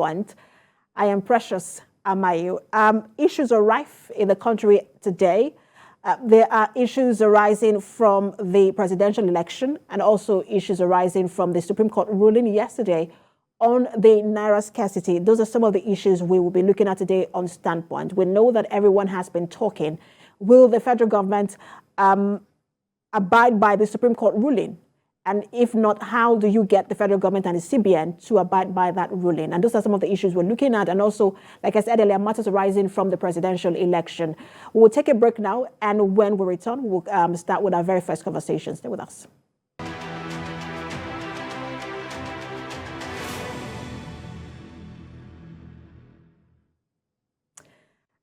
Standpoint. I am Precious Amayu. Issues are rife in the country today. There are issues arising from the presidential election and also issues arising from the Supreme Court ruling yesterday on the Naira scarcity. Those are some of the issues we will be looking at today on Standpoint. We know that everyone has been talking. Will the federal government abide by the Supreme Court ruling? And if not, how do you get the federal government and the CBN to abide by that ruling? And those are some of the issues we're looking at. And also, like I said earlier, matters arising from the presidential election. We'll take a break now. And when we return, we'll start with our very first conversation. Stay with us.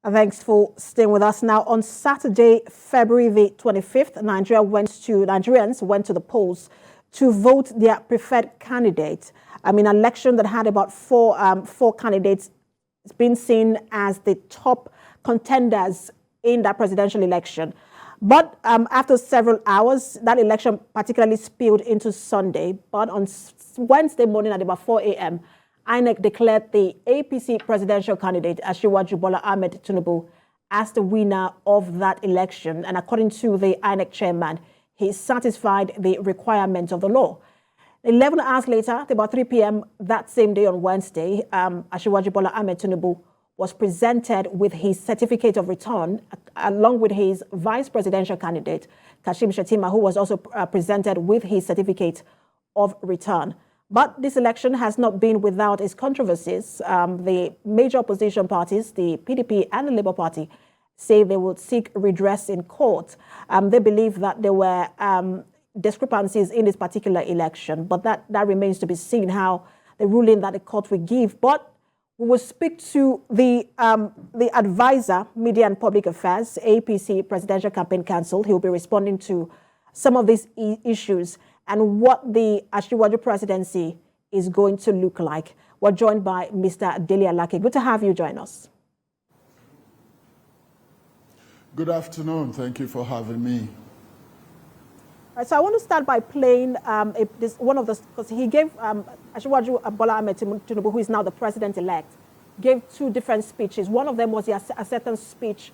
Thanks for staying with us. Now, on Saturday, February the 25th, Nigerians went to the polls to vote their preferred candidate. An election that had about four candidates. It's been seen as the top contenders in that presidential election. But after several hours, that election particularly spilled into Sunday. But on Wednesday morning at about 4 a.m., INEC declared the APC presidential candidate, ASIWAJU'S Bola Ahmed Tinubu, as the winner of that election. And according to the INEC chairman, he satisfied the requirements of the law. 11 hours later, at about 3 p.m. that same day on Wednesday, ASIWAJU'S Bola Ahmed Tinubu was presented with his certificate of return, along with his vice presidential candidate, Kashim Shettima, who was also presented with his certificate of return. But this election has not been without its controversies. The major opposition parties, the PDP and the Labour Party, say they will seek redress in court. They believe that there were discrepancies in this particular election, but that remains to be seen how the ruling that the court will give. But we will speak to the advisor, Media and Public Affairs, APC Presidential Campaign Council. He will be responding to some of these issues and what the ASIWAJU presidency is going to look like. We're joined by Mr. Dele Alake. Good to have you join us. Good afternoon. Thank you for having me. All right, so I want to start by playing because he gave ASIWAJU Bola Ahmed Tinubu, who is now the president-elect, gave two different speeches. One of them was the acceptance speech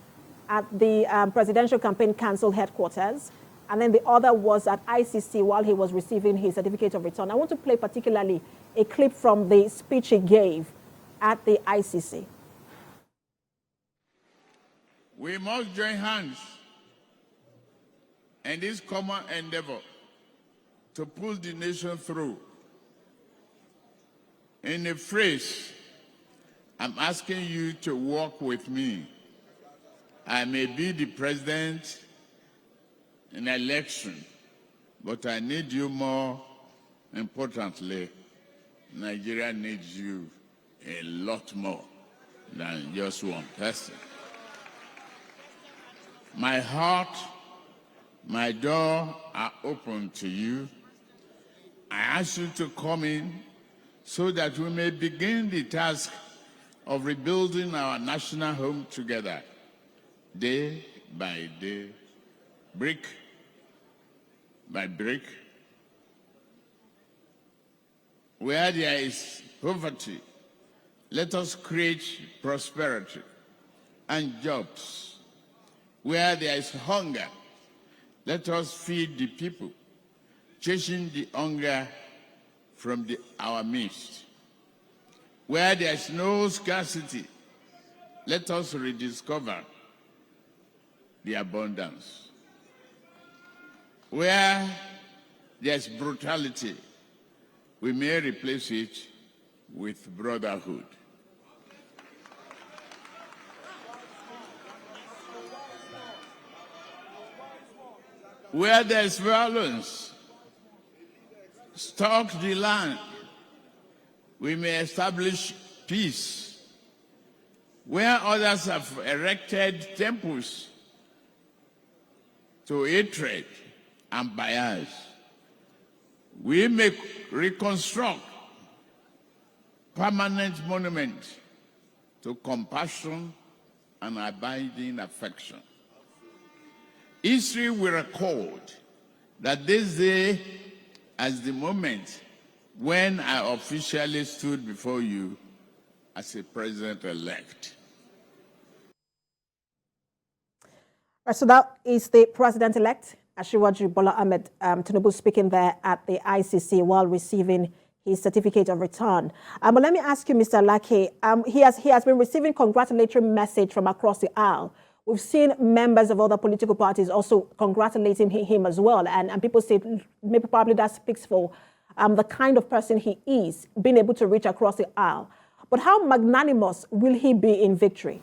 at the Presidential Campaign Council headquarters. And then the other was at ICC while he was receiving his certificate of return. I want to play particularly a clip from the speech he gave at the ICC. We must join hands in this common endeavor to push the nation through. In a phrase, I'm asking you to work with me. I may be the president in an election, but I need you more importantly. Nigeria needs you a lot more than just one person. My heart, my door are open to you. I ask you to come in so that we may begin the task of rebuilding our national home together, day by day, brick by brick. Where there is poverty, let us create prosperity and jobs. Where there is hunger, let us feed the people, chasing the hunger from our midst. Where there is no scarcity, let us rediscover the abundance. Where there's brutality, we may replace it with brotherhood. Where there's violence, stock the land, we may establish peace. Where others have erected temples to hatred and bias, we may reconstruct permanent monuments to compassion and abiding affection. History will record that this day, as the moment when I officially stood before you as a president-elect. Right, so that is the president-elect, ASIWAJU Bola Ahmed TINUBU, speaking there at the ICC while receiving his certificate of return. But let me ask you, Mr. Alake, he has been receiving congratulatory message from across the aisle. We've seen members of other political parties also congratulating him as well, and people say maybe probably that speaks for the kind of person he is, being able to reach across the aisle. But how magnanimous will he be in victory?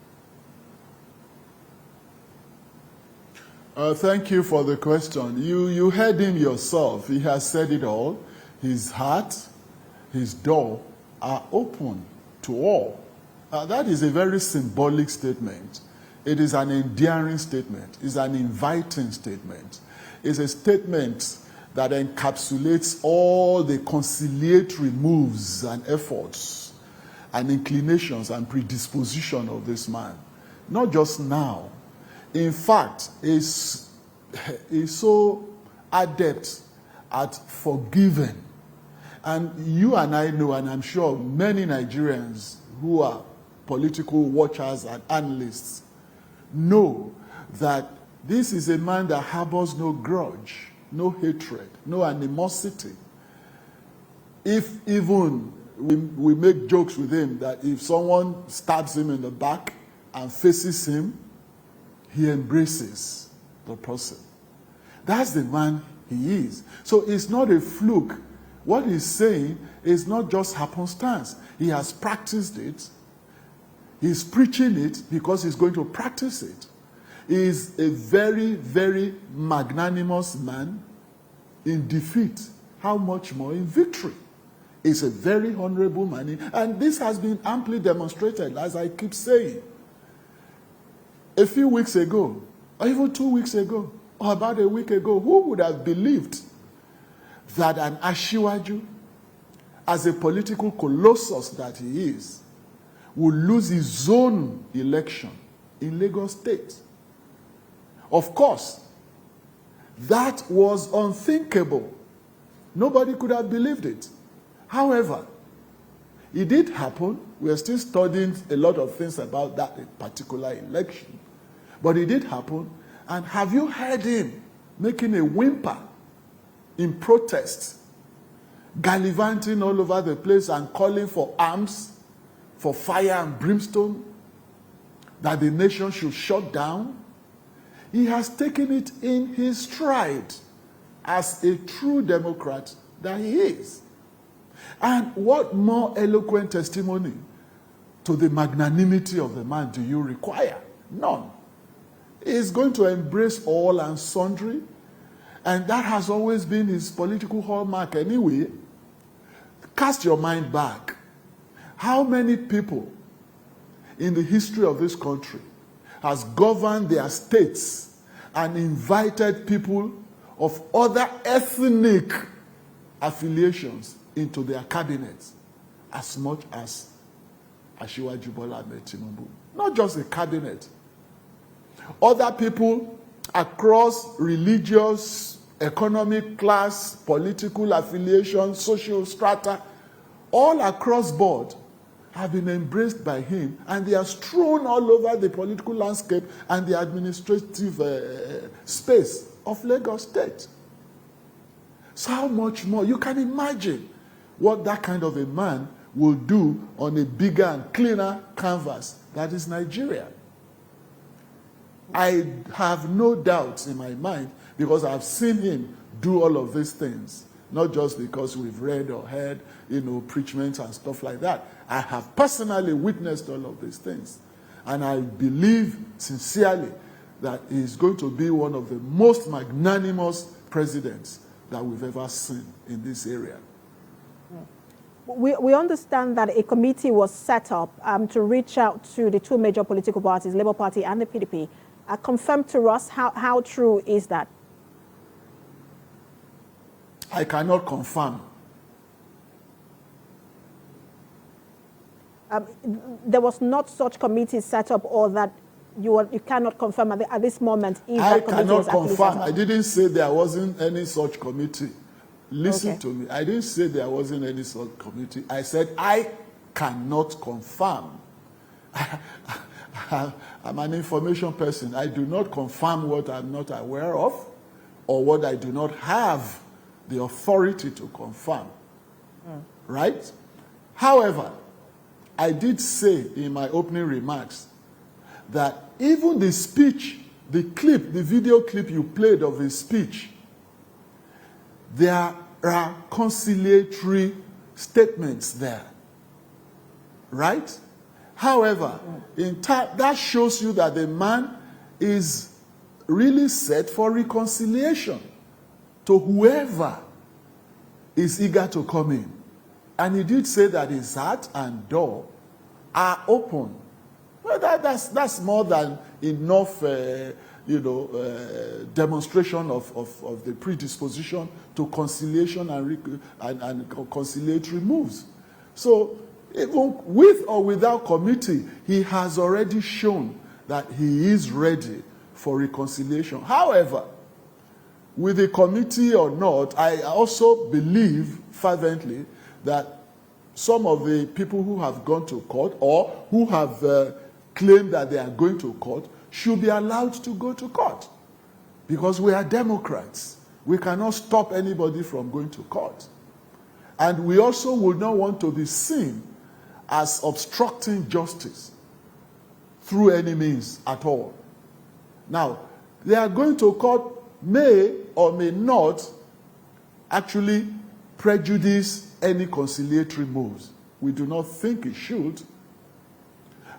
Thank you for the question. You heard him yourself. He has said it all. His heart, his door are open to all. That is a very symbolic statement. It is an endearing statement. It's an inviting statement. It's a statement that encapsulates all the conciliatory moves and efforts and inclinations and predisposition of this man. Not just now. In fact, he's so adept at forgiving. And you and I know, and I'm sure many Nigerians who are political watchers and analysts know that this is a man that harbors no grudge, no hatred, no animosity. If even we make jokes with him that if someone stabs him in the back and faces him, he embraces the person. That's the man he is. So it's not a fluke. What he's saying is not just happenstance. He has practiced it. He's preaching it because he's going to practice it. He is a very, very magnanimous man in defeat. How much more in victory? He's a very honorable man. And this has been amply demonstrated, as I keep saying. A few weeks ago, or even 2 weeks ago, or about a week ago, who would have believed that an ASIWAJU, as a political colossus that he is, would lose his own election in Lagos State? Of course, that was unthinkable. Nobody could have believed it. However, it did happen. We are still studying a lot of things about that particular election. But it did happen. And have you heard him making a whimper in protest, gallivanting all over the place and calling for arms, for fire and brimstone, that the nation should shut down? He has taken it in his stride as a true Democrat that he is. And what more eloquent testimony to the magnanimity of the man do you require? None. He is going to embrace all and sundry, and that has always been his political hallmark anyway. Cast your mind back. How many people in the history of this country has governed their states and invited people of other ethnic affiliations into their cabinets as much as ASIWAJU Bola Ahmed TINUBU? Not just the cabinet. Other people across religious, economic class, political affiliation, social strata, all across board have been embraced by him, and they are strewn all over the political landscape and the administrative space of Lagos State. So how much more? You can imagine what that kind of a man will do on a bigger and cleaner canvas that is Nigeria. I have no doubts in my mind because I've seen him do all of these things, not just because we've read or heard, preachments and stuff like that. I have personally witnessed all of these things. And I believe sincerely that he's going to be one of the most magnanimous presidents that we've ever seen in this area. We understand that a committee was set up to reach out to the two major political parties, Labour Party and the PDP. Confirm to us, how true is that? I cannot confirm. There was not such committee set up, or that you cannot confirm at this moment? I cannot confirm. I didn't say there wasn't any such committee. Listen to me. I didn't say there wasn't any such committee. I said I cannot confirm. I'm an information person. I do not confirm what I'm not aware of or what I do not have the authority to confirm. Right? However, I did say in my opening remarks that even the speech, the video clip you played of his speech, there are conciliatory statements there. Right? However, that shows you that the man is really set for reconciliation to whoever is eager to come in. And he did say that his heart and door are open. Well, that's more than enough, demonstration of the predisposition to conciliation and conciliatory moves. So, even with or without committee, he has already shown that he is ready for reconciliation. However, with the committee or not, I also believe fervently that some of the people who have gone to court or who have claimed that they are going to court should be allowed to go to court. Because we are Democrats. We cannot stop anybody from going to court. And we also would not want to be seen as obstructing justice through any means at all. Now, they are going to court may or may not actually prejudice any conciliatory moves. We do not think it should.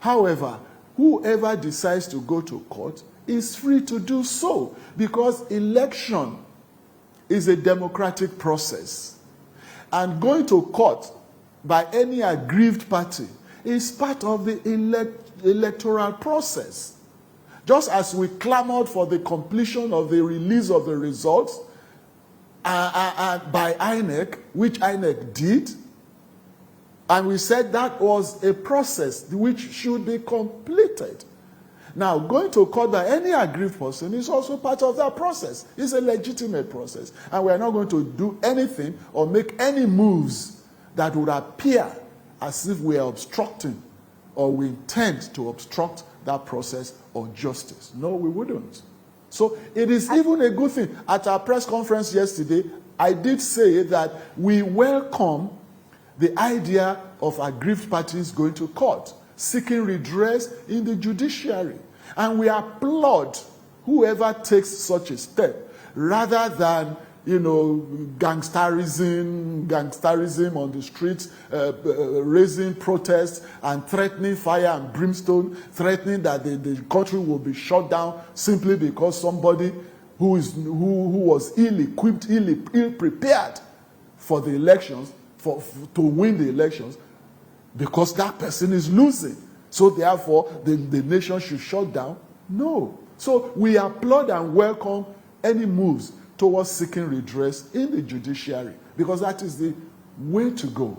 However, whoever decides to go to court is free to do so because election is a democratic process. And going to court by any aggrieved party is part of the electoral process. Just as we clamored for the completion of the release of the results by INEC, which INEC did, and we said that was a process which should be completed. Now, going to court by any aggrieved person is also part of that process. It's a legitimate process. And we are not going to do anything or make any moves that would appear as if we are obstructing or we intend to obstruct that process or justice. No, we wouldn't. So it is even a good thing. At our press conference yesterday, I did say that we welcome the idea of aggrieved parties going to court, seeking redress in the judiciary. And we applaud whoever takes such a step, rather than gangsterism on the streets, raising protests and threatening fire and brimstone, threatening that the country will be shut down simply because somebody who was ill-equipped, ill-prepared for the elections, to win the elections, because that person is losing. So therefore, the nation should shut down? No. So we applaud and welcome any moves towards seeking redress in the judiciary, because that is the way to go.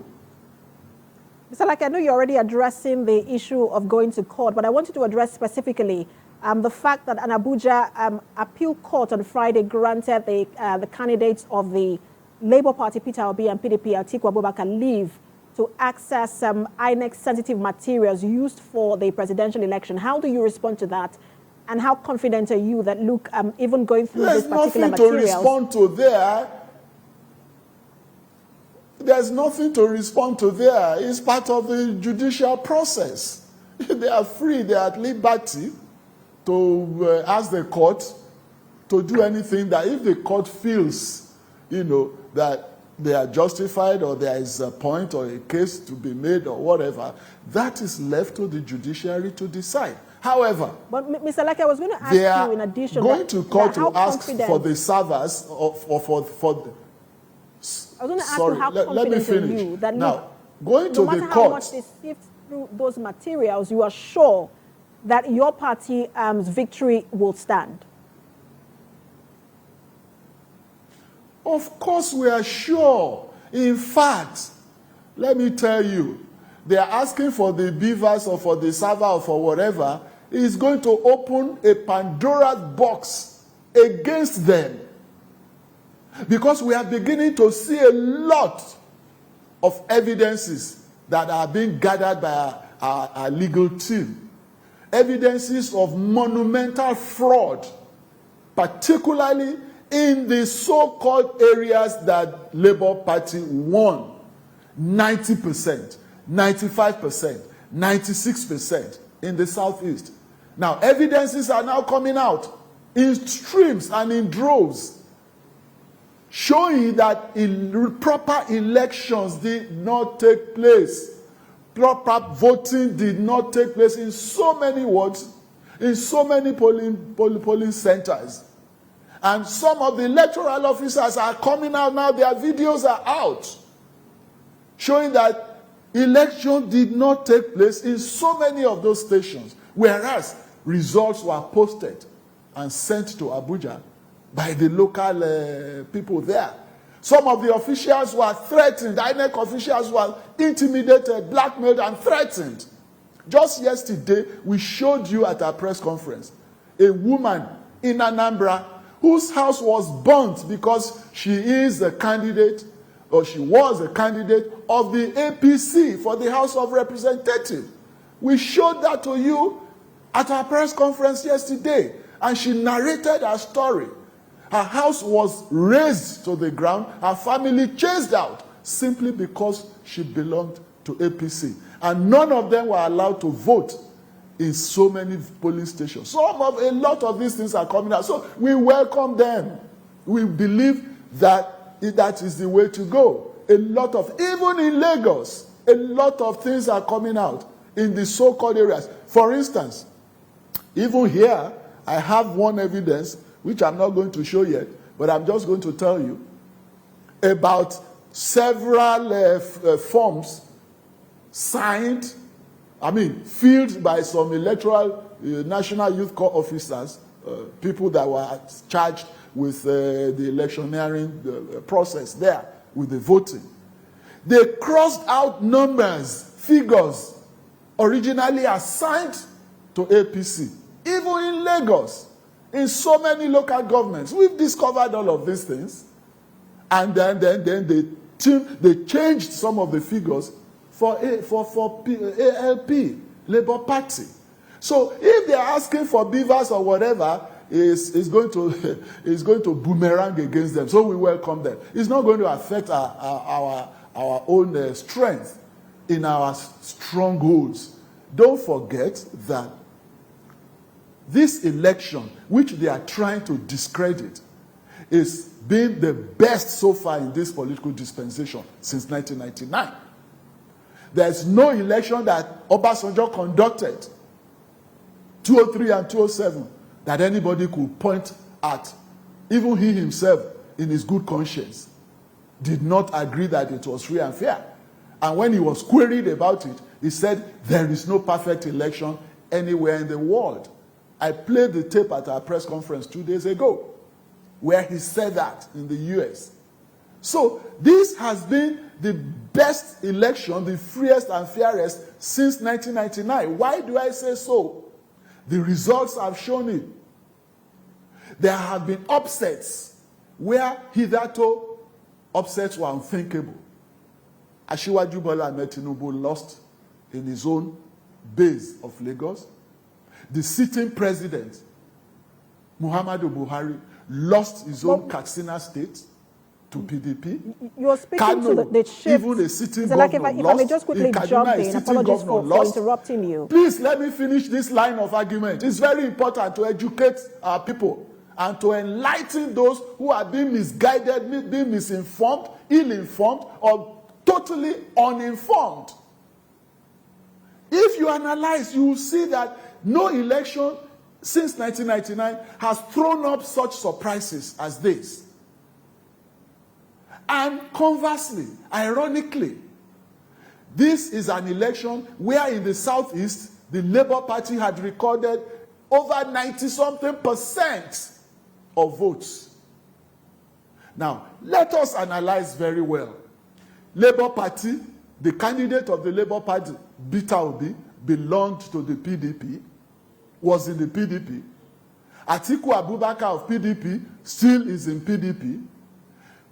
Mr. Alake, I know you're already addressing the issue of going to court, but I wanted to address specifically the fact that an Abuja appeal court on Friday granted the candidates of the Labour Party, Peter Obi, and PDP, Atiku Abubakar, leave to access some INEC-sensitive materials used for the presidential election. How do you respond to that? And how confident are you that, look, even going through this particular materials... There's nothing to respond to there. There's nothing to respond to there. It's part of the judicial process. They are free, they are at liberty to ask the court to do anything that if the court feels, that they are justified or there is a point or a case to be made or whatever, that is left to the judiciary to decide. However, but Mr. Alake, I was going to ask you in addition, going to court to ask for the servers or for the... I was going to ask you how confident are you that now, going to no matter the how court, much they sift through those materials, you are sure that your party's victory will stand? Of course we are sure. In fact, let me tell you, they are asking for the beavers or for the server or for whatever. Is going to open a Pandora's box against them. Because we are beginning to see a lot of evidences that are being gathered by our legal team, evidences of monumental fraud, particularly in the so-called areas that Labour Party won. 90%, 95%, 96% in the southeast. Now, evidences are now coming out in streams and in droves, showing that proper elections did not take place. Proper voting did not take place in so many wards, in so many polling centers. And some of the electoral officers are coming out now, their videos are out, showing that election did not take place in so many of those stations, whereas results were posted and sent to Abuja by the local people there. Some of the officials were threatened. INEC officials were intimidated, blackmailed, and threatened. Just yesterday, we showed you at our press conference a woman in Anambra whose house was burnt because she is a candidate, or she was a candidate of the APC for the House of Representatives. We showed that to you at our press conference yesterday, and she narrated her story. Her house was razed to the ground, her family chased out, simply because she belonged to APC. And none of them were allowed to vote in so many polling stations. A lot of these things are coming out. So we welcome them. We believe that that is the way to go. Even in Lagos, a lot of things are coming out in the so-called areas. For instance, even here, I have one evidence, which I'm not going to show yet, but I'm just going to tell you about several forms signed, filled by some electoral National Youth Corps officers, people that were charged with the electioneering process there, with the voting. They crossed out numbers, figures, originally assigned to APC. Even in Lagos, in so many local governments, we've discovered all of these things. And then they changed some of the figures for ALP, Labour Party. So if they're asking for beavers or whatever, it's going to boomerang against them. So we welcome them. It's not going to affect our own strength in our strongholds. Don't forget that this election, which they are trying to discredit, is being the best so far in this political dispensation since 1999. There's no election that Obasanjo conducted, 2003 and 2007, that anybody could point at. Even he himself, in his good conscience, did not agree that it was free and fair. And when he was queried about it, he said, there is no perfect election anywhere in the world. I played the tape at our press conference 2 days ago, where he said that in the US. So this has been the best election, the freest and fairest since 1999. Why do I say so? The results have shown it. There have been upsets where hitherto upsets were unthinkable. ASIWAJU'S Bola Ahmed TINUBU lost in his own base of Lagos. The sitting president, Muhammadu Buhari, lost his own Katsina state to PDP. You're speaking to the shift. Even a sitting governor if I may just quickly jump in, apologies for interrupting you. Please let me finish this line of argument. It's very important to educate our people and to enlighten those who are being misguided, being misinformed, ill-informed, or totally uninformed. If you analyze, you will see that no election since 1999 has thrown up such surprises as this. And conversely, ironically, this is an election where in the Southeast, the Labour Party had recorded over 90-something% of votes. Now, let us analyze very well. Labour Party, the candidate of the Labour Party, Peter Obi, belonged to the PDP, was in the PDP. Atiku Abubakar of PDP still is in PDP.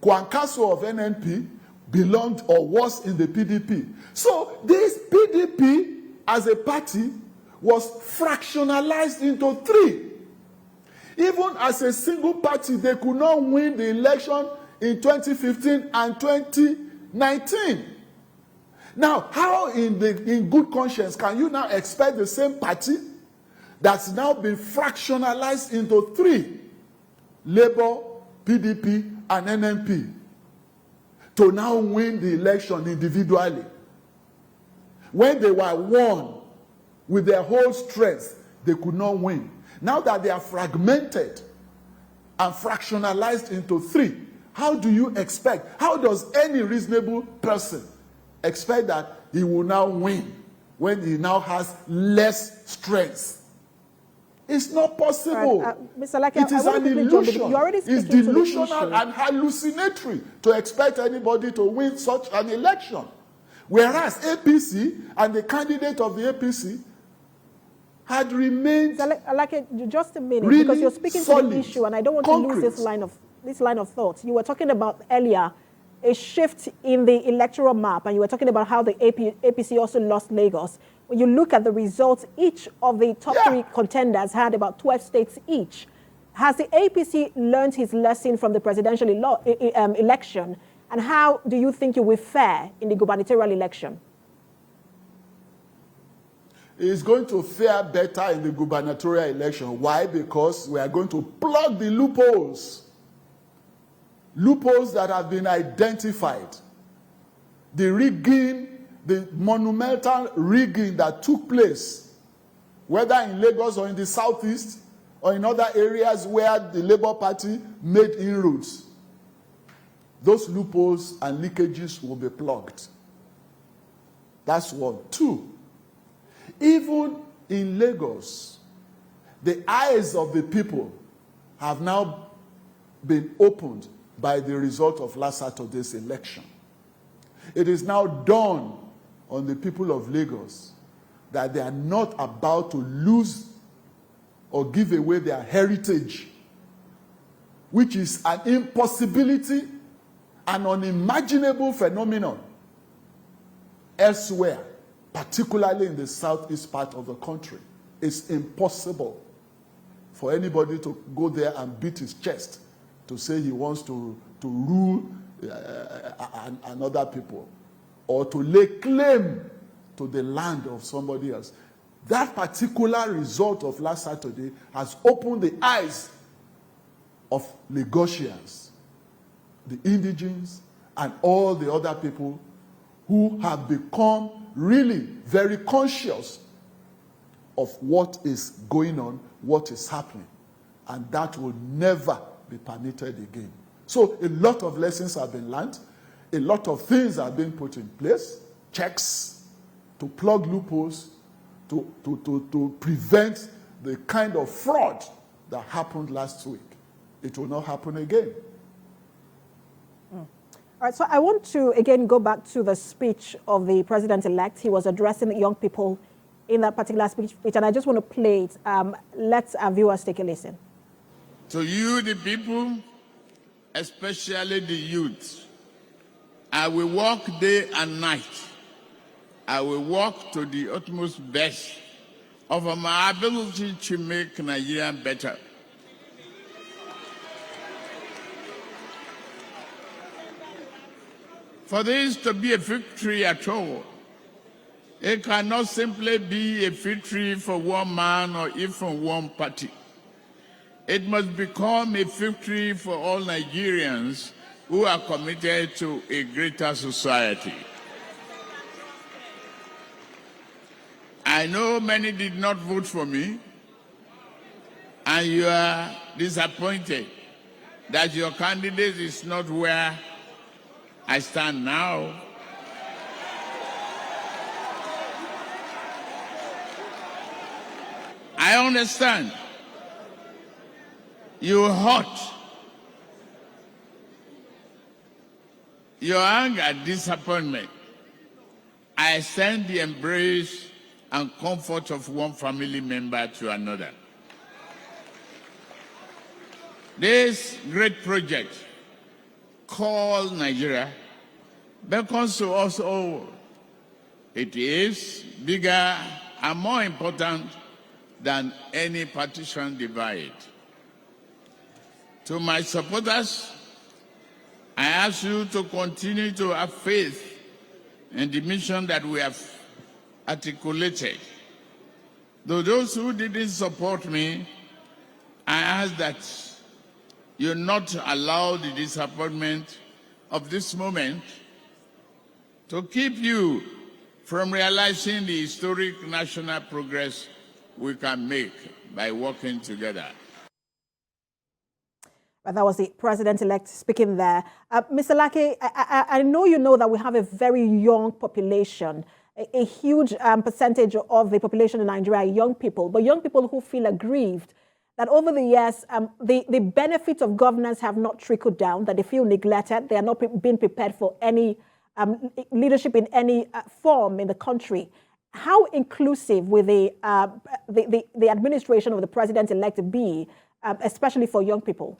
Kwankwaso of NNP belonged or was in the PDP. So this PDP as a party was fractionalized into three. Even as a single party, they could not win the election in 2015 and 2019. Now, how in good conscience can you now expect the same party that's now been fractionalized into three, Labour, PDP, and NNP, to now win the election individually? When they were one with their whole strength, they could not win. Now that they are fragmented and fractionalized into three, how do you expect, how does any reasonable person expect that he will now win when he now has less strength? It's not possible. Mr. Alake, it is an illusion. It's delusional and hallucinatory to expect anybody to win such an election. Whereas APC and the candidate of the APC had remained Alake, just a minute, really because you're speaking solid, to the issue, and I don't want concrete. to lose this line of thought. You were talking about earlier a shift in the electoral map, and you were talking about how the APC also lost Lagos. When you look at the results, each of the top three contenders had about 12 states each. Has the APC learned his lesson from the presidential election, and how do you think you will fare in the gubernatorial election? Is going to fare better in the gubernatorial election. Why? Because we are going to plug the loopholes. Loopholes that have been identified. The rigging, the monumental rigging that took place, whether in Lagos or in the southeast, or in other areas where the Labour Party made inroads. Those loopholes and leakages will be plugged. That's one. Two, even in Lagos, the eyes of the people have now been opened by the result of last Saturday's election. It is now dawned on the people of Lagos that they are not about to lose or give away their heritage, which is an impossibility, an unimaginable phenomenon elsewhere, particularly in the southeast part of the country. It's impossible for anybody to go there and beat his chest to say he wants to rule another people or to lay claim to the land of somebody else. That particular result of last Saturday has opened the eyes of Lagosians, the indigenes, and all the other people who have become really very conscious of what is going on, what is happening. And that will never be permitted again. So a lot of lessons have been learned. A lot of things have been put in place. Checks to plug loopholes, to prevent the kind of fraud that happened last week. It will not happen again. All right, so I want to again go back to the speech of the president-elect. He was addressing the young people in that particular speech, and I just want to play it. Let our viewers take a listen. To you, the people, especially the youth, I will work day and night. I will work to the utmost best of my ability to make Nigeria better. For this to be a victory at all, it cannot simply be a victory for one man or even one party. It must become a victory for all Nigerians who are committed to a greater society. I know many did not vote for me, and you are disappointed that your candidate is not where I stand now. I understand. You hurt. Your anger, disappointment. I extend the embrace and comfort of one family member to another. This great project called Nigeria beckons to us all. It is bigger and more important than any partition divide. To my supporters, I ask you to continue to have faith in the mission that we have articulated. To those who didn't support me, I ask that you not allow the disappointment of this moment to keep you from realizing the historic national progress we can make by working together. That was the president-elect speaking there. Mr. Alake, I know you know that we have a very young population. A huge percentage of the population in Nigeria are young people, but young people who feel aggrieved that over the years, the benefits of governance have not trickled down, that they feel neglected, they are not being prepared for any leadership in any form in the country. How inclusive will the administration of the president-elect be, especially for young people?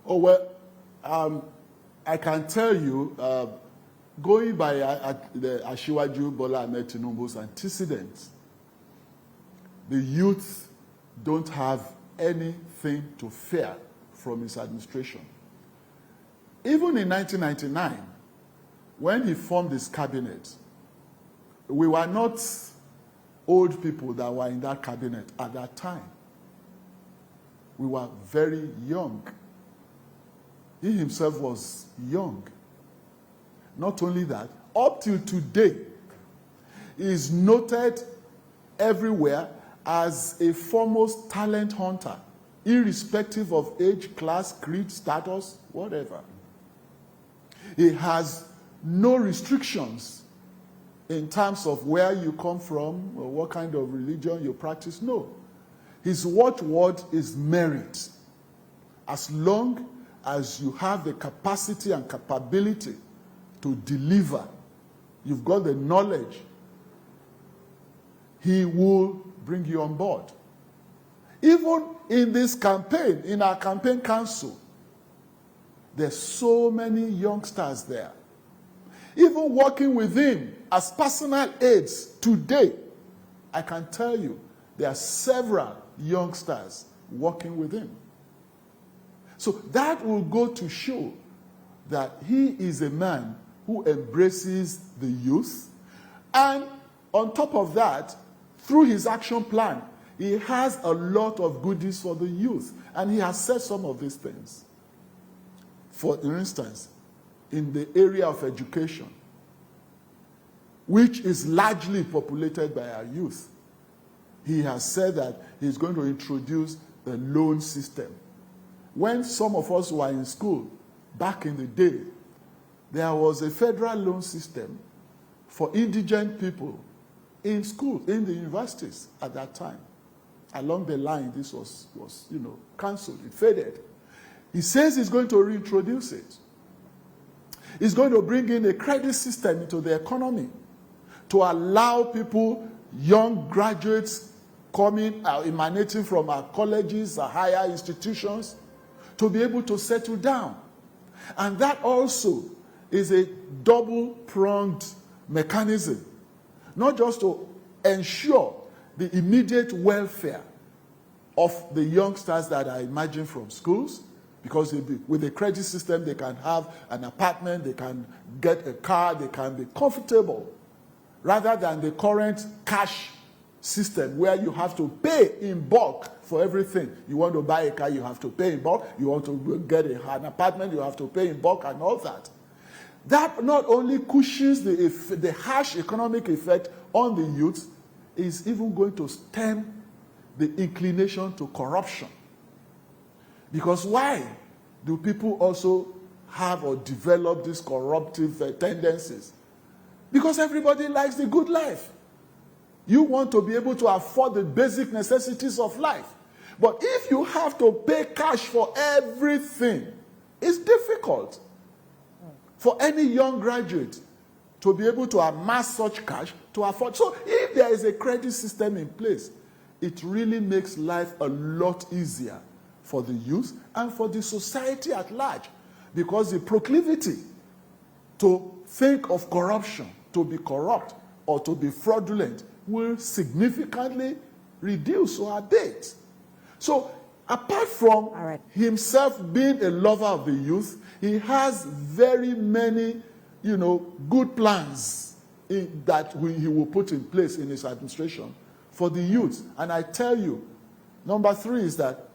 Oh, well, I can tell you, going by the ASIWAJU'S Bola Ahmed TINUBU'S antecedents, the youth don't have anything to fear from his administration. Even in 1999, when he formed his cabinet, we were not old people that were in that cabinet at that time. We were very young. He himself was young. Not only that, up till today, he is noted everywhere as a foremost talent hunter, irrespective of age, class, creed, status, whatever. He has no restrictions in terms of where you come from or what kind of religion you practice. No. His watchword is merit. As long as you have the capacity and capability to deliver, you've got the knowledge, he will bring you on board. Even in this campaign, in our campaign council, there's so many youngsters there. Even working with him as personal aides today, I can tell you there are several youngsters working with him. So that will go to show that he is a man who embraces the youth. And on top of that, through his action plan, he has a lot of goodies for the youth. And he has said some of these things. For instance, in the area of education, which is largely populated by our youth, he has said that he's going to introduce the loan system. When some of us were in school, back in the day, there was a federal loan system for indigent people in school, in the universities at that time. Along the line, this was cancelled, it faded. He says he's going to reintroduce it. He's going to bring in a credit system into the economy to allow people, young graduates coming, emanating from our colleges, our higher institutions, to be able to settle down. And that also is a double-pronged mechanism, not just to ensure the immediate welfare of the youngsters that are emerging from schools, because with the credit system, they can have an apartment, they can get a car, they can be comfortable, rather than the current cash system where you have to pay in bulk for everything. You want to buy a car, you have to pay in bulk. You want to get an apartment, you have to pay in bulk and all that. That not only cushions the harsh economic effect on the youth, is even going to stem the inclination to corruption. Because why do people also have or develop these corruptive tendencies? Because everybody likes the good life. You want to be able to afford the basic necessities of life. But if you have to pay cash for everything, it's difficult for any young graduate to be able to amass such cash to afford. So if there is a credit system in place, it really makes life a lot easier for the youth and for the society at large. because the proclivity to think of corruption, to be corrupt, or to be fraudulent will significantly reduce or abate. So apart from himself being a lover of the youth, he has very many, good plans that he will put in place in his administration for the youth. And I tell you, number 3 is that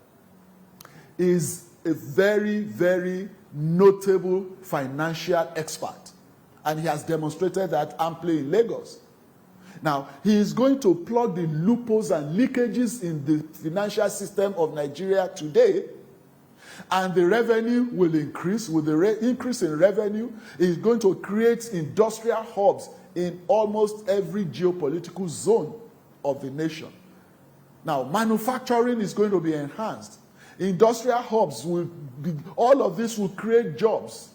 he is a very, very notable financial expert. And he has demonstrated that amply in Lagos. Now, he is going to plug the loopholes and leakages in the financial system of Nigeria today, and the revenue will increase. With the increase in revenue, he is going to create industrial hubs in almost every geopolitical zone of the nation. Now, manufacturing is going to be enhanced. Industrial hubs will be, all of this will create jobs,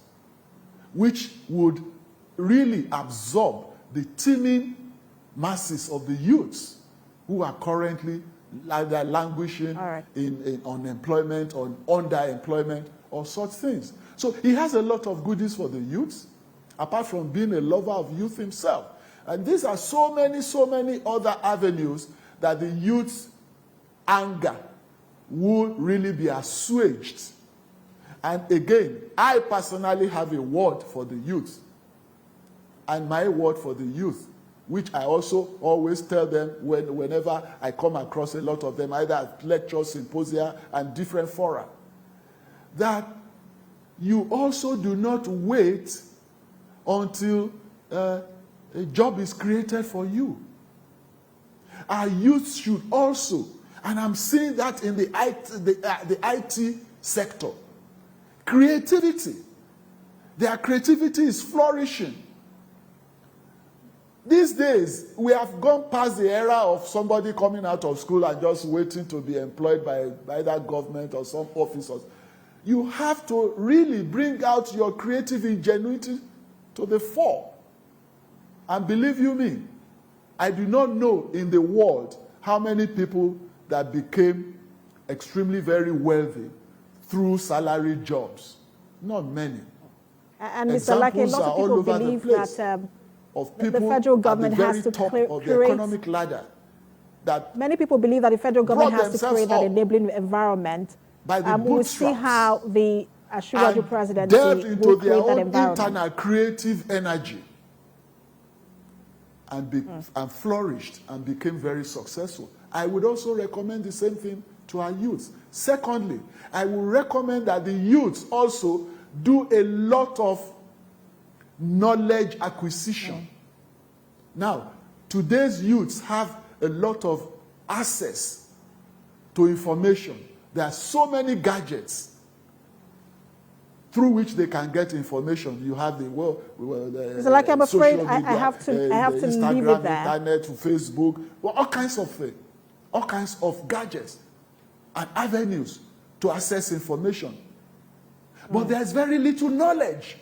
which would really absorb the teeming masses of the youths who are currently either languishing in unemployment or underemployment or such things. So he has a lot of goodies for the youths, apart from being a lover of youth himself. And these are so many other avenues that the youth's anger would really be assuaged. And again, I personally have a word for the youth. And my word for the youth, which I also always tell them whenever I come across a lot of them, either at lectures, symposia, and different fora, that you also do not wait until a job is created for you. Our youth should also, and I'm seeing that in the IT sector, creativity. Their creativity is flourishing. These days, we have gone past the era of somebody coming out of school and just waiting to be employed by either government or some officers. You have to really bring out your creative ingenuity to the fore. And believe you me, I do not know in the world how many people that became extremely very wealthy through salary jobs. Not many. And Mr. Alake, a lot of people believe that of people the federal government has to create of the economic ladder. That many people believe that the federal government has to create that enabling environment. By the we'll see how the ASIWAJU'S presidency delved into will their create that own environment. internal creative energy and flourished and became very successful. I would also recommend the same thing to our youth. Secondly, I would recommend that the youth also do a lot of knowledge acquisition. Now, today's youths have a lot of access to information. There are so many gadgets through which they can get information. You have the like I'm afraid social media, I have to Instagram, leave it there. internet, Facebook, all kinds of things, all kinds of gadgets and avenues to access information. But there's very little knowledge.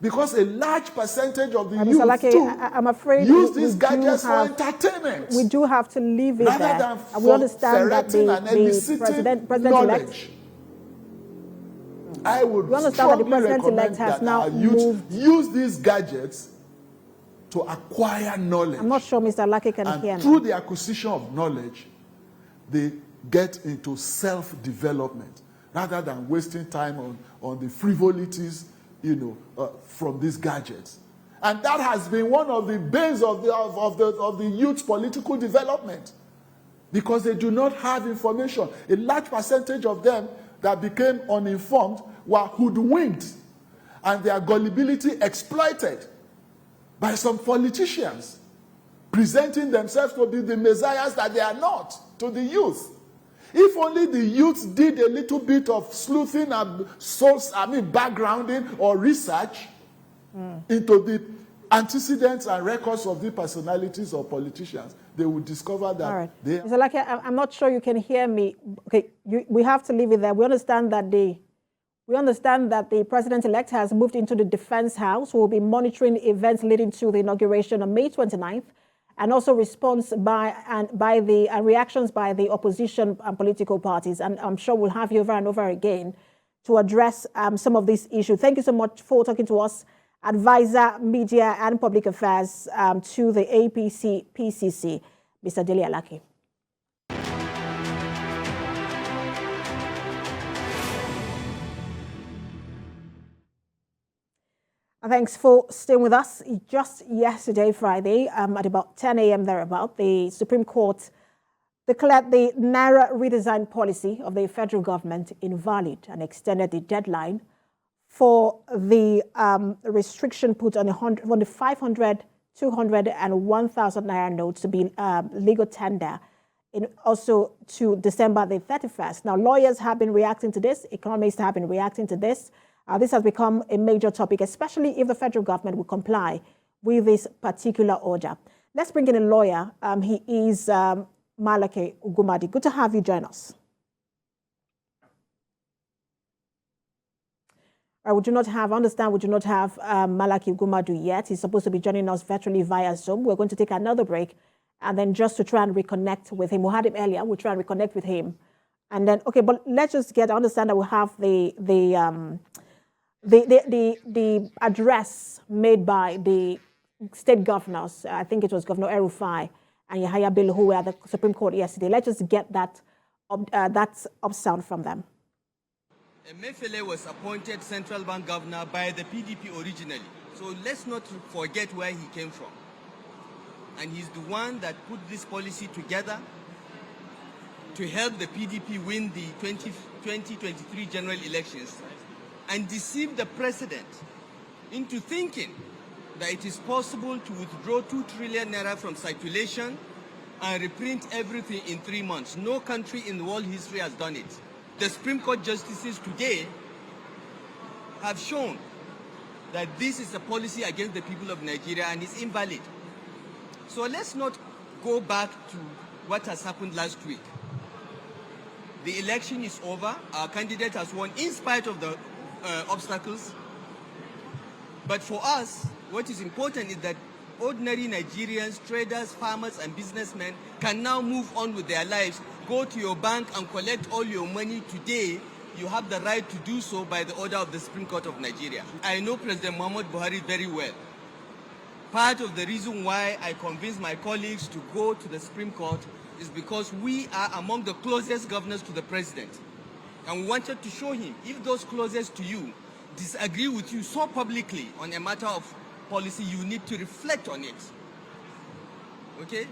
Because a large percentage of the youth I'm afraid use these gadgets for entertainment. We do have to leave it rather there. than And we understand that the president-elect, I would strongly recommend that our youth use these gadgets to acquire knowledge. I'm not sure Mr. Alake can hear me. And through the acquisition of knowledge, they get into self-development rather than wasting time on the frivolities from these gadgets. And that has been one of the banes of the youth's political development, because they do not have information. A large percentage of them that became uninformed were hoodwinked and their gullibility exploited by some politicians, presenting themselves to be the messiahs that they are not to the youth. If only the youth did a little bit of sleuthing and backgrounding or research into the antecedents and records of the personalities or politicians, they would discover that they are. Mr. Alake, I'm not sure you can hear me. Okay, we have to leave it there. We understand that the president-elect has moved into the Defense House, who will be monitoring events leading to the inauguration on May 29th. And also response reactions by the opposition and political parties. And I'm sure we'll have you over and over again to address some of these issues. Thank you so much for talking to us, Advisor, Media and Public Affairs to the APC PCC, Mr. Dele Alake. Thanks for staying with us. Just yesterday, Friday, at about 10 a.m. thereabout, the Supreme Court declared the Naira redesign policy of the federal government invalid and extended the deadline for the restriction put on the 500, 200, and 1,000 Naira notes to be legal tender also to December the 31st. Now, lawyers have been reacting to this. Economists have been reacting to this. This has become a major topic, especially if the federal government will comply with this particular order. Let's bring in a lawyer. He is MALACHY UGWUMMADU. Good to have you join us. We do not have MALACHY UGWUMMADU yet. He's supposed to be joining us virtually via Zoom. We're going to take another break, and then just to try and reconnect with him. We had him earlier. We'll try and reconnect with him. And then, okay, but let's just understand that we have the address made by the state governors. I think it was Governor El-Rufai and Yahaya Bello, who were at the Supreme Court yesterday. Let's just get that up sound from them. Emefiele was appointed central bank governor by the PDP originally. So let's not forget where he came from. And he's the one that put this policy together to help the PDP win the 2023 general elections and deceive the president into thinking that it is possible to withdraw 2 trillion naira from circulation and reprint everything in 3 months. No country in world history has done it. The Supreme Court justices today have shown that this is a policy against the people of Nigeria and is invalid. So let's not go back to what has happened last week. The election is over. Our candidate has won in spite of the obstacles. But for us, what is important is that ordinary Nigerians, traders, farmers, and businessmen can now move on with their lives. Go to your bank and collect all your money today. You have the right to do so by the order of the Supreme Court of Nigeria. I know President Muhammad Buhari very well. Part of the reason why I convinced my colleagues to go to the Supreme Court is because we are among the closest governors to the president. And we wanted to show him, if those closest to you disagree with you so publicly on a matter of policy, you need to reflect on it. Okay?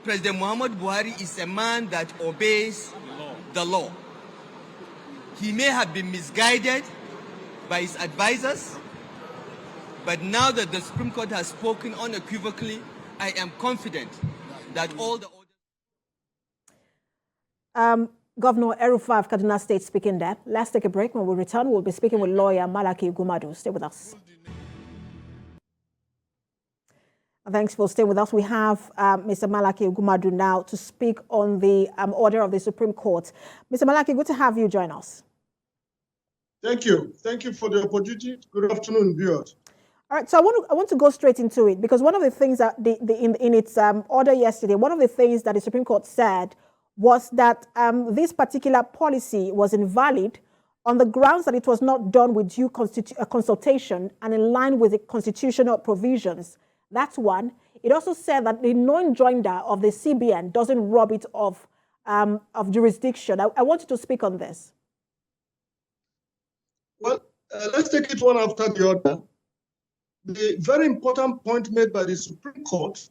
President Muhammad Buhari is a man that obeys the law. He may have been misguided by his advisors, but now that the Supreme Court has spoken unequivocally, I am confident that all the Governor El-Rufai of Kaduna State speaking there. Let's take a break. When we return, we'll be speaking with lawyer MALACHY UGWUMMADU. Stay with us. Thanks for staying with us. We have Mr. MALACHY UGWUMMADU now to speak on the order of the Supreme Court. Mr. MALACHY, good to have you join us. Thank you. Thank you for the opportunity. Good afternoon, viewers. All right, so I want to go straight into it, because one of the things that in its order yesterday, one of the things that the Supreme Court said was that this particular policy was invalid on the grounds that it was not done with due consultation and in line with the constitutional provisions. That's one. It also said that the non-joinder of the CBN doesn't rob it of jurisdiction. I want you to speak on this. Well, let's take it one after the other. The very important point made by the Supreme Court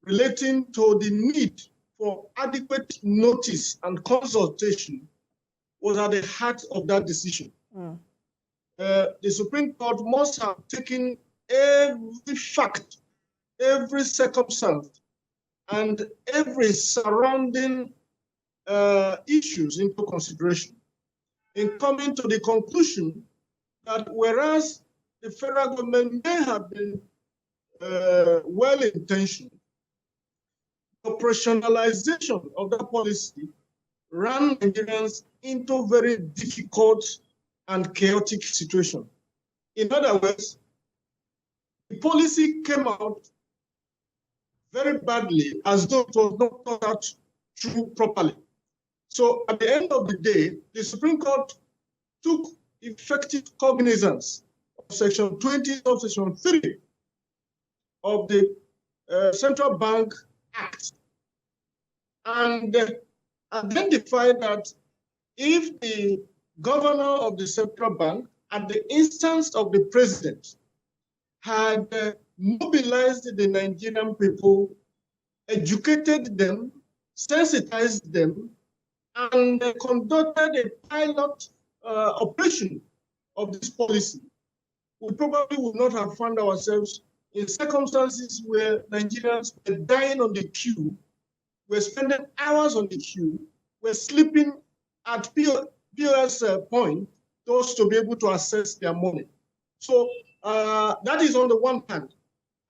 relating to the need for adequate notice and consultation was at the heart of that decision. The Supreme Court must have taken every fact, every circumstance, and every surrounding issues into consideration in coming to the conclusion that whereas the federal government may have been well-intentioned, operationalization of that policy ran Nigerians into very difficult and chaotic situation. In other words, the policy came out very badly, as though it was not thought out through properly. So at the end of the day, the Supreme Court took effective cognizance of Section 20 of Section 3 of the Central Bank Act and identified that if the governor of the central bank, at the instance of the president, had mobilized the Nigerian people, educated them, sensitized them, and conducted a pilot operation of this policy, we probably would not have found ourselves in circumstances where Nigerians were dying on the queue, were spending hours on the queue, were sleeping at POS point just to be able to access their money. So that is on the one hand.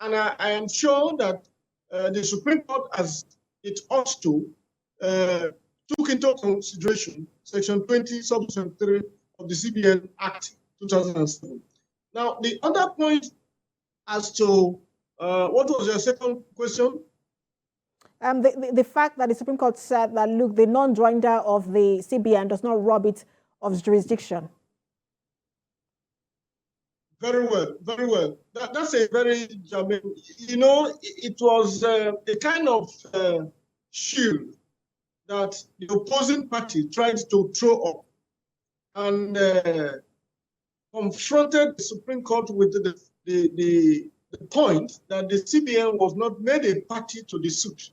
And I am sure that the Supreme Court, as it ought to, took into consideration Section 20, Subsection 3 of the CBN Act 2007. Now, the other point as to what was your second question? The fact that the Supreme Court said that, look, the non-joinder of the CBN does not rob it of its jurisdiction. Very well, very well. That's a very, I mean, you know, it was a kind of shield that the opposing party tried to throw up and confronted the Supreme Court with the point that the CBN was not made a party to the suit.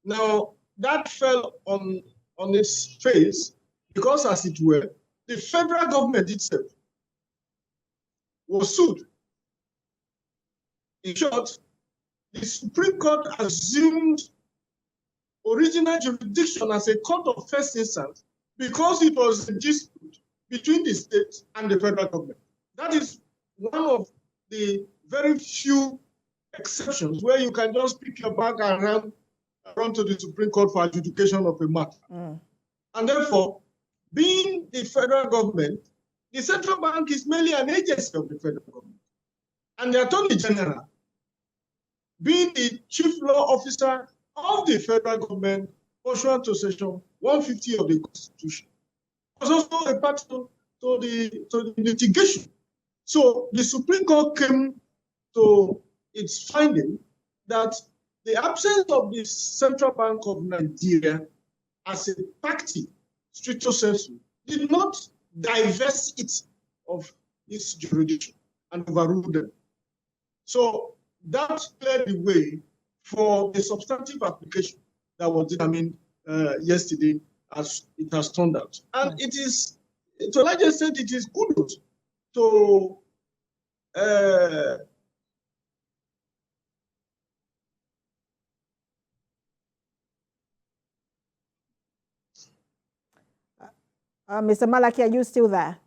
Now, that fell on its face because, as it were, the federal government itself was sued. In short, the Supreme Court assumed original jurisdiction as a court of first instance because it was a dispute between the states and the federal government. That is one of the very few exceptions where you can just pick your bag and run to the Supreme Court for adjudication of a matter. And therefore, being the federal government, the central bank is merely an agency of the federal government. And the Attorney General, being the chief law officer of the federal government, pursuant to Section 150 of the Constitution, was also a part to the litigation. So the Supreme Court came to its finding that the absence of the Central Bank of Nigeria as a party, stricto sensu, did not divest it of its jurisdiction and overrule them. So that cleared the way for the substantive application that was determined yesterday, as it has turned out. And it is, to a large extent, it is kudos to Mr. Malachy, are you still there?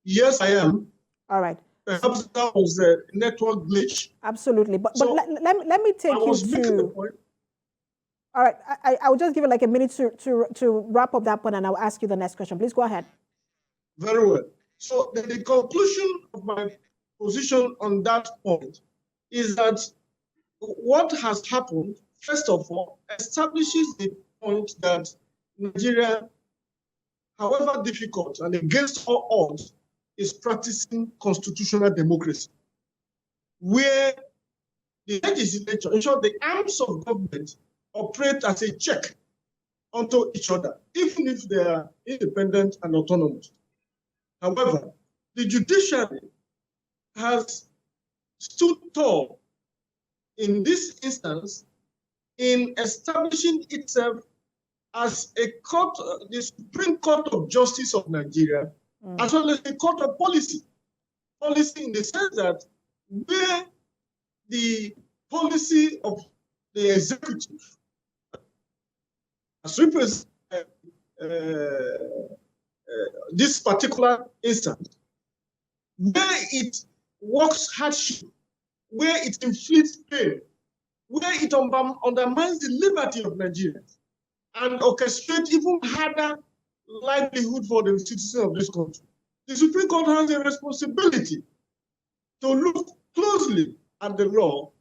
Yes, I am. All right. Perhaps that was a network glitch. Absolutely. But So let me take you to... All right. I will just give you like a minute to wrap up that point, and I'll ask you the next question. Please go ahead. Very well. So the conclusion of my position on that point is that what has happened, first of all, establishes the point that Nigeria, however difficult and against all odds, is practicing constitutional democracy, where the legislature, in short, the arms of government operate as a check onto each other, even if they are independent and autonomous. However, the judiciary has stood tall in this instance in establishing itself as a court, the Supreme Court of Justice of Nigeria, as well as a court of policy. Policy in the sense that where the policy of the executive, as represents this particular instance, where it works hardship, where it inflicts pain, where it undermines the liberty of Nigerians, and orchestrates even harder livelihood for the citizens of this country. The Supreme Court has a responsibility to look closely at the law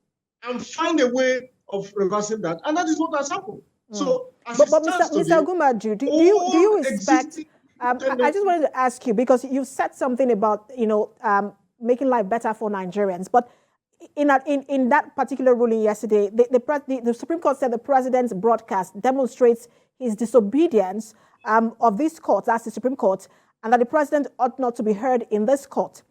and find a way of reversing that, and that is what has happened. So, but Mr. UGWUMMADU, do you expect I just wanted to ask you, because you said something about, making life better for Nigerians, but in that particular ruling yesterday, the Supreme Court said the president's broadcast demonstrates his disobedience of this court, that's the Supreme Court, and that the president ought not to be heard in this court.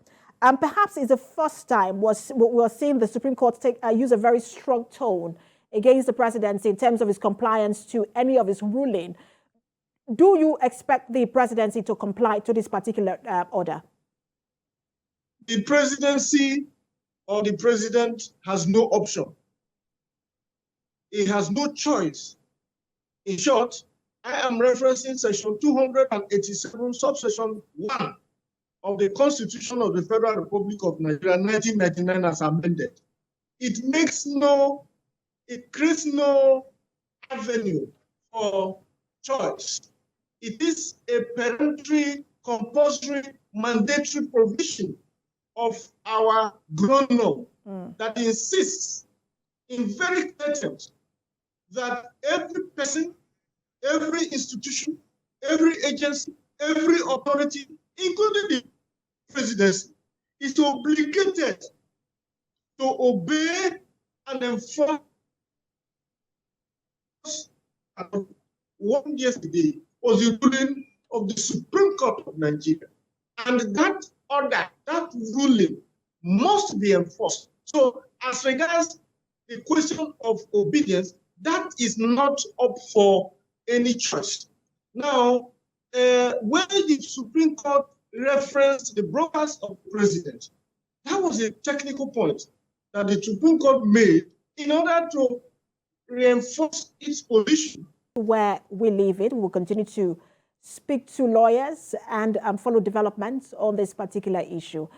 Perhaps it's the first time we're seeing the Supreme Court use a very strong tone against the presidency in terms of his compliance to any of his ruling. Do you expect the presidency to comply to this particular order? The presidency or the president has no option. He has no choice. In short, I am referencing section 287, subsection 1 of the Constitution of the Federal Republic of Nigeria, 1999, as amended. It creates no avenue for choice. It is a peremptory, compulsory, mandatory provision of our grown law that insists in very clear terms that every person, every institution, every agency, every authority, including the presidency, is obligated to obey and enforce. One yesterday was the ruling of the Supreme Court of Nigeria. And that order, that ruling must be enforced. So as regards the question of obedience, that is not up for any choice. Now, when the Supreme Court referenced the broadcast of the president, that was a technical point that the Supreme Court made in order to reinforce its position. Where we leave it, we'll continue to speak to lawyers and follow developments on this particular issue.